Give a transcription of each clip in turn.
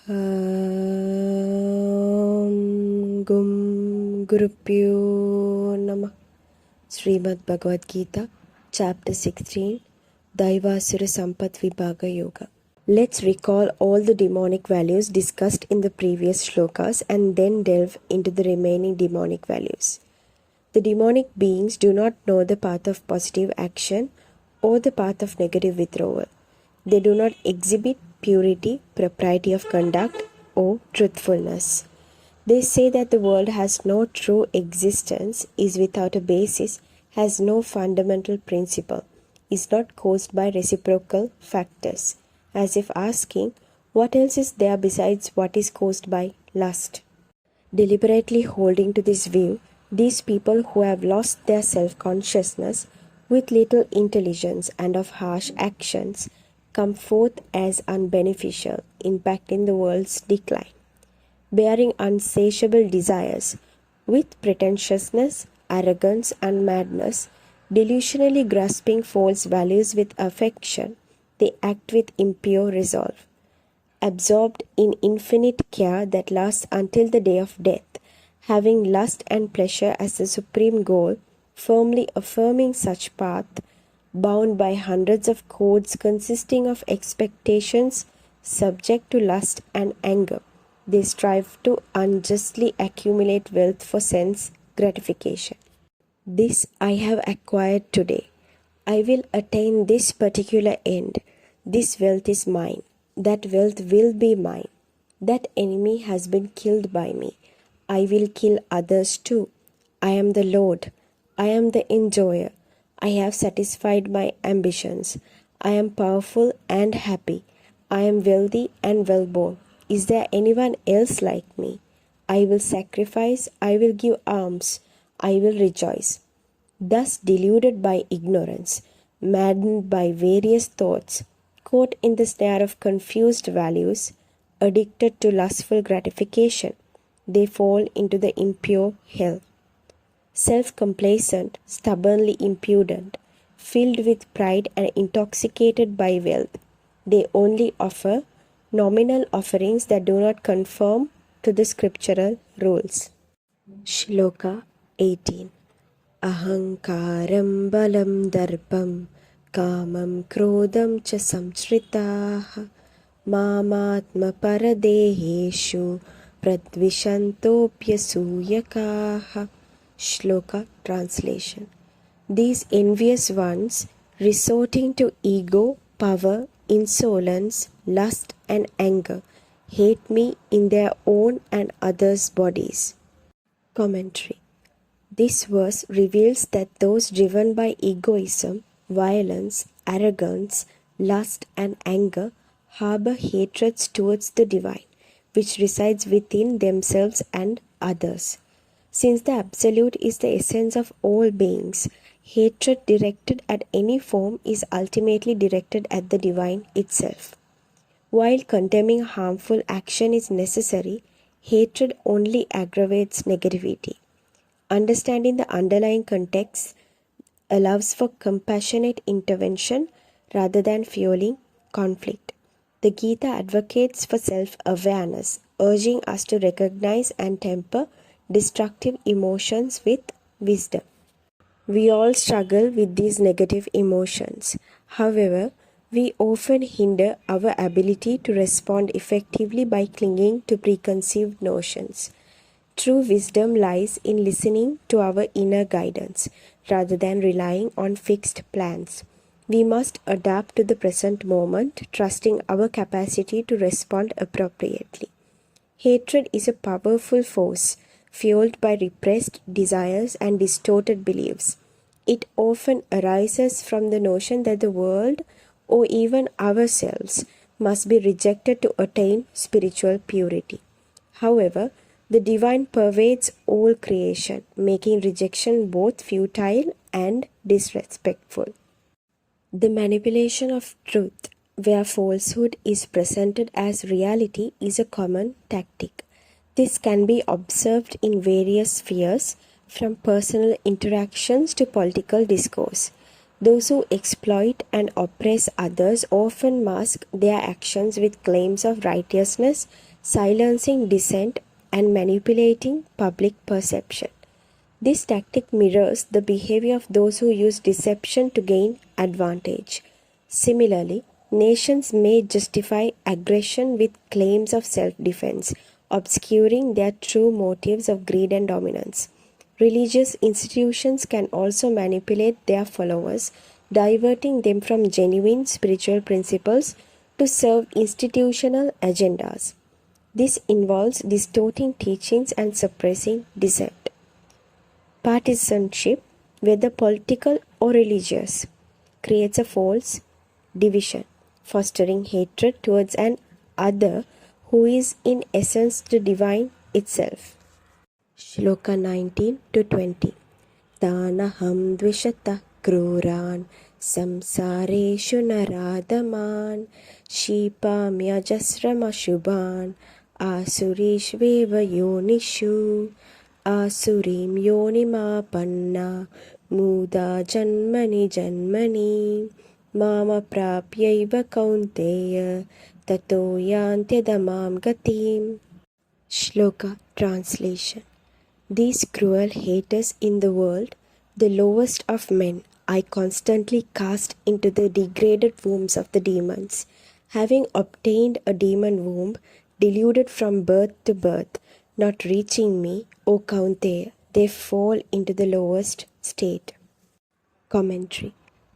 Gum Gurupyo Namah. Shrimad Bhagavad Gita, Chapter 16, Daivasura Sampad Vibhaga Yoga. Let's recall all the demonic values discussed in the previous shlokas and then delve into the remaining demonic values. The demonic beings do not know the path of positive action or the path of negative withdrawal. They do not exhibit purity, propriety of conduct, or truthfulness. They say that the world has no true existence, is without a basis, has no fundamental principle, is not caused by reciprocal factors, as if asking, what else is there besides what is caused by lust? Deliberately holding to this view, these people who have lost their self-consciousness with little intelligence and of harsh actions come forth as unbeneficial, impacting the world's decline. Bearing unsatiable desires, with pretentiousness, arrogance, and madness, delusionally grasping false values with affection, they act with impure resolve. Absorbed in infinite care that lasts until the day of death, having lust and pleasure as the supreme goal, firmly affirming such path, bound by hundreds of cords consisting of expectations, subject to lust and anger, they strive to unjustly accumulate wealth for sense gratification. This I have acquired today. I will attain this particular end. This wealth is mine. That wealth will be mine. That enemy has been killed by me. I will kill others too. I am the Lord. I am the enjoyer. I have satisfied my ambitions. I am powerful and happy. I am wealthy and well-born. Is there anyone else like me? I will sacrifice. I will give alms. I will rejoice. Thus deluded by ignorance, maddened by various thoughts, caught in the snare of confused values, addicted to lustful gratification, they fall into the impure hell. Self-complacent, stubbornly impudent, filled with pride and intoxicated by wealth, they only offer nominal offerings that do not conform to the scriptural rules. Shloka 18. Ahankaram balam darpam kamam krodam cha samshritaha mamatma paradeheshu pradvishantopyasuyakaha. Shloka translation. These envious ones, resorting to ego, power, insolence, lust and anger, hate me in their own and others' bodies. Commentary. This verse reveals that those driven by egoism, violence, arrogance, lust and anger harbor hatreds towards the divine, which resides within themselves and others. Since the Absolute is the essence of all beings, hatred directed at any form is ultimately directed at the divine itself. While condemning harmful action is necessary, hatred only aggravates negativity. Understanding the underlying context allows for compassionate intervention rather than fueling conflict. The Gita advocates for self-awareness, urging us to recognize and temper destructive emotions with wisdom. We all struggle with these negative emotions. However, we often hinder our ability to respond effectively by clinging to preconceived notions. True wisdom lies in listening to our inner guidance rather than relying on fixed plans. We must adapt to the present moment, trusting our capacity to respond appropriately. Hatred is a powerful force, fueled by repressed desires and distorted beliefs. It often arises from the notion that the world, or even ourselves, must be rejected to attain spiritual purity. However, the divine pervades all creation, making rejection both futile and disrespectful. The manipulation of truth, where falsehood is presented as reality, is a common tactic. This can be observed in various spheres, from personal interactions to political discourse. Those who exploit and oppress others often mask their actions with claims of righteousness, silencing dissent and manipulating public perception. This tactic mirrors the behavior of those who use deception to gain advantage. Similarly, nations may justify aggression with claims of self-defense, obscuring their true motives of greed and dominance. Religious institutions can also manipulate their followers, diverting them from genuine spiritual principles to serve institutional agendas. This involves distorting teachings and suppressing dissent. Partisanship, whether political or religious, creates a false division, fostering hatred towards an other who is in essence the divine itself. Shloka 19 to 20. Tanaham dvishata kruran samsareshu naradaman shipamyajasrama shubhan asurishveva yonishu asurim yonimapanna muda janmani janmani mama prapyaiva kaunteya tato yantyadamam gatim. Shloka translation. These cruel haters in the world, the lowest of men, I constantly cast into the degraded wombs of the demons. Having obtained a demon womb, deluded from birth to birth, not reaching me, O Kaunteya, they fall into the lowest state. Commentary.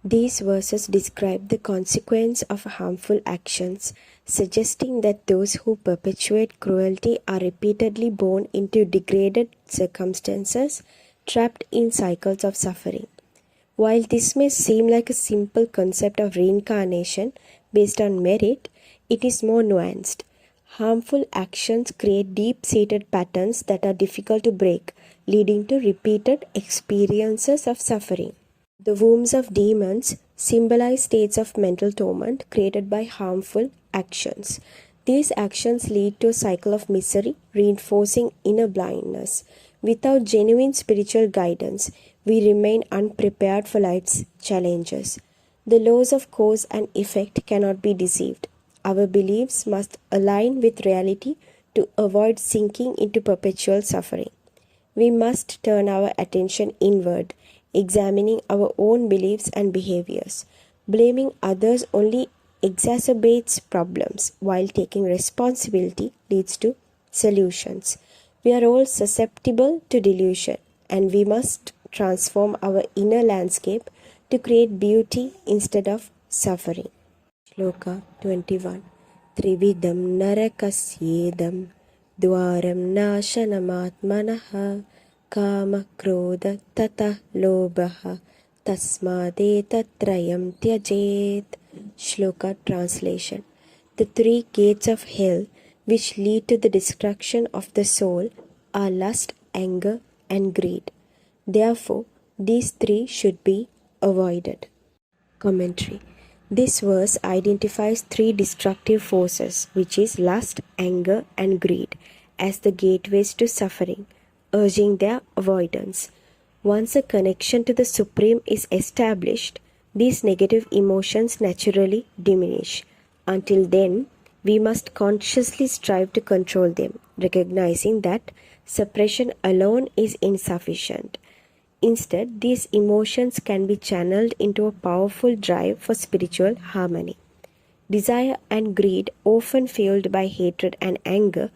These verses describe the consequence of harmful actions, suggesting that those who perpetuate cruelty are repeatedly born into degraded circumstances, trapped in cycles of suffering. While this may seem like a simple concept of reincarnation based on merit, it is more nuanced. Harmful actions create deep-seated patterns that are difficult to break, leading to repeated experiences of suffering. The wombs of demons symbolize states of mental torment created by harmful actions. These actions lead to a cycle of misery, reinforcing inner blindness. Without genuine spiritual guidance, we remain unprepared for life's challenges. The laws of cause and effect cannot be deceived. Our beliefs must align with reality to avoid sinking into perpetual suffering. We must turn our attention inward, examining our own beliefs and behaviors. Blaming others only exacerbates problems, while taking responsibility leads to solutions. We are all susceptible to delusion, and we must transform our inner landscape to create beauty instead of suffering. Shloka 21. Trividam narakasyedam dwaram nashanamaatmanaha kama krodha tata lobha tasmadetatrayam tyajet. Shloka translation. The three gates of hell which lead to the destruction of the soul are lust, anger, and greed. Therefore, these three should be avoided. Commentary. This verse identifies three destructive forces, which is lust, anger, and greed, as the gateways to suffering, urging their avoidance. Once a connection to the Supreme is established, these negative emotions naturally diminish. Until then, we must consciously strive to control them, recognizing that suppression alone is insufficient. Instead, these emotions can be channeled into a powerful drive for spiritual harmony. Desire and greed, often fueled by hatred and anger,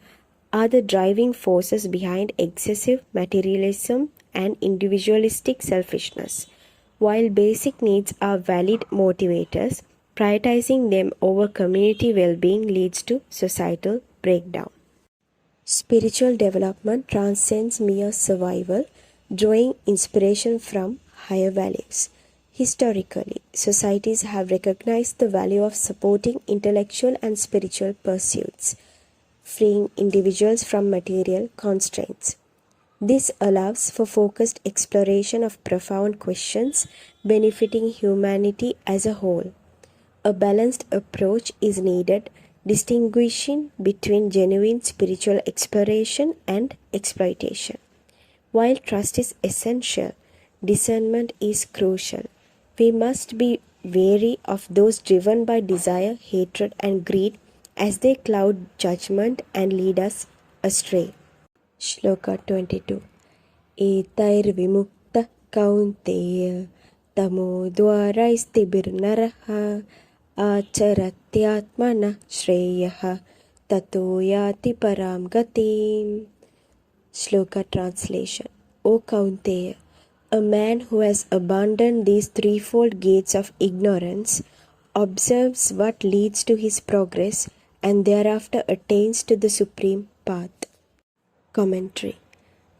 are the driving forces behind excessive materialism and individualistic selfishness. While basic needs are valid motivators, prioritizing them over community well-being leads to societal breakdown. Spiritual development transcends mere survival, drawing inspiration from higher values. Historically, societies have recognized the value of supporting intellectual and spiritual pursuits, freeing individuals from material constraints. This allows for focused exploration of profound questions benefiting humanity as a whole. A balanced approach is needed, distinguishing between genuine spiritual exploration and exploitation. While trust is essential, discernment is crucial. We must be wary of those driven by desire, hatred, and greed as they cloud judgment and lead us astray. Shloka 22. Etair vimukta kaunteya tamo dwaraistibirnaraha acharatyatmana shreyaha tato yati param gatim. Shloka translation. O Kaunteya, a man who has abandoned these threefold gates of ignorance observes what leads to his progress and thereafter attains to the supreme path. Commentary.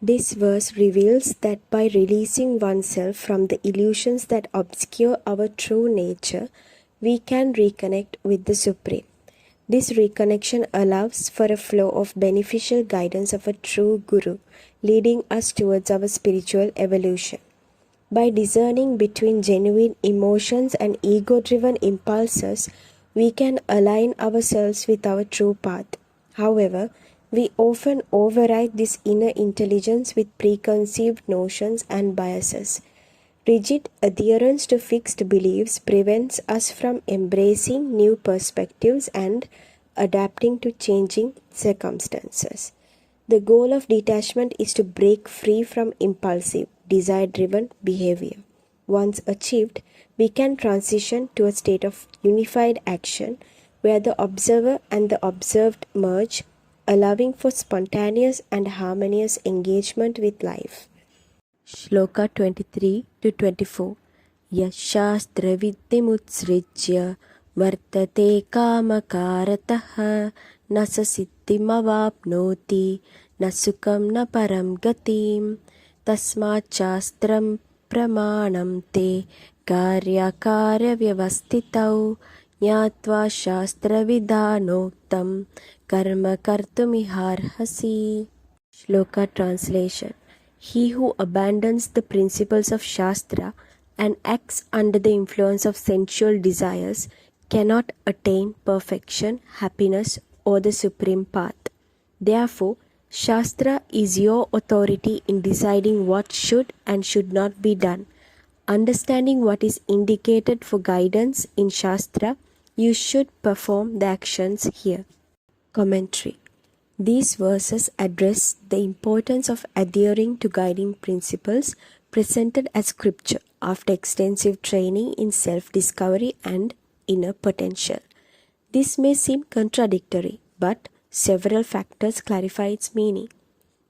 This verse reveals that by releasing oneself from the illusions that obscure our true nature, we can reconnect with the Supreme. This reconnection allows for a flow of beneficial guidance of a true Guru, leading us towards our spiritual evolution. By discerning between genuine emotions and ego-driven impulses, we can align ourselves with our true path. However, we often override this inner intelligence with preconceived notions and biases. Rigid adherence to fixed beliefs prevents us from embracing new perspectives and adapting to changing circumstances. The goal of detachment is to break free from impulsive, desire-driven behavior. Once achieved, we can transition to a state of unified action where the observer and the observed merge, allowing for spontaneous and harmonious engagement with life. Shloka 23-24. Yashastra viddimutsrijya vartate kamakarataha nasasiddhimavapnoti nasukam na param gatim tasmachastram pramanam te karyakarya vyavastitau nyatva shastra vidhanoktam karma kartumiharhasi. Shloka translation. He who abandons the principles of Shastra and acts under the influence of sensual desires cannot attain perfection, happiness, or the supreme path. Therefore, Shastra is your authority in deciding what should and should not be done. Understanding what is indicated for guidance in Shastra, you should perform the actions here. Commentary. These verses address the importance of adhering to guiding principles presented as scripture after extensive training in self-discovery and inner potential. This may seem contradictory, but several factors clarify its meaning.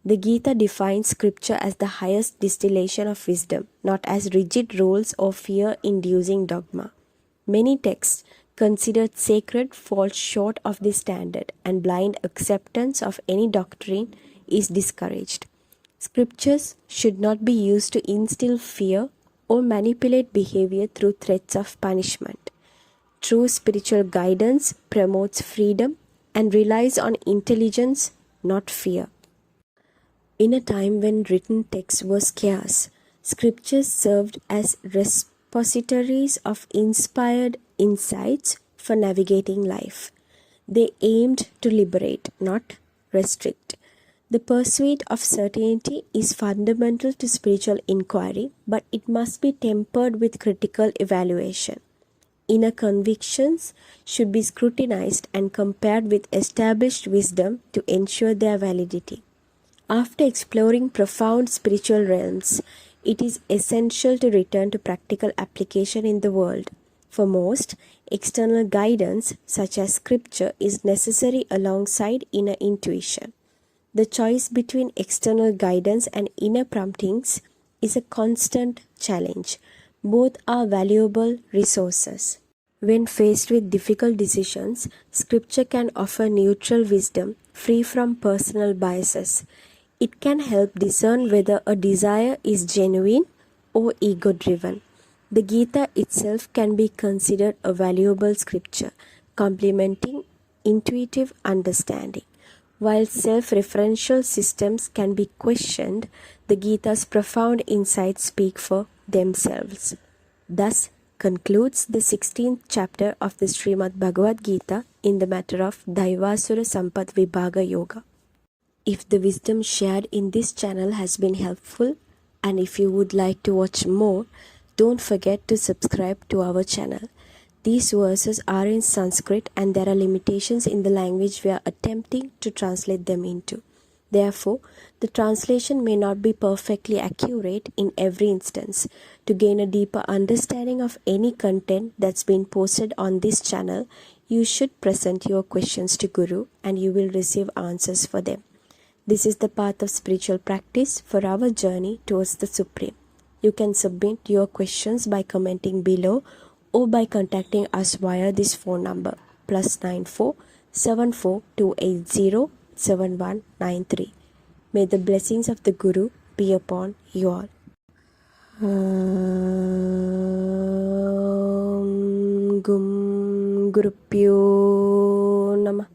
The Gita defines scripture as the highest distillation of wisdom, not as rigid rules or fear-inducing dogma. Many texts considered sacred falls short of this standard, and blind acceptance of any doctrine is discouraged. Scriptures should not be used to instill fear or manipulate behavior through threats of punishment. True spiritual guidance promotes freedom and relies on intelligence, not fear. In a time when written texts were scarce, scriptures served as repositories of inspired insights for navigating life. They aimed to liberate, not restrict. The pursuit of certainty is fundamental to spiritual inquiry, but it must be tempered with critical evaluation. Inner convictions should be scrutinized and compared with established wisdom to ensure their validity. After exploring profound spiritual realms, it is essential to return to practical application in the world. For most, external guidance, such as scripture, is necessary alongside inner intuition. The choice between external guidance and inner promptings is a constant challenge. Both are valuable resources. When faced with difficult decisions, scripture can offer neutral wisdom, free from personal biases. It can help discern whether a desire is genuine or ego-driven. The Gita itself can be considered a valuable scripture, complementing intuitive understanding. While self-referential systems can be questioned, the Gita's profound insights speak for themselves. Thus concludes the 16th chapter of the Shrimad Bhagavad Gita in the matter of Daivasura Sampad Vibhaga Yoga. If the wisdom shared in this channel has been helpful, and if you would like to watch more, Don't forget to subscribe to our channel. These verses are in Sanskrit and there are limitations in the language we are attempting to translate them into. Therefore, the translation may not be perfectly accurate in every instance. To gain a deeper understanding of any content that's been posted on this channel, you should present your questions to Guru and you will receive answers for them. This is the path of spiritual practice for our journey towards the Supreme. You can submit your questions by commenting below or by contacting us via this phone number +94 74280 7193. May the blessings of the Guru be upon you all. Gum Gurupyo Namah.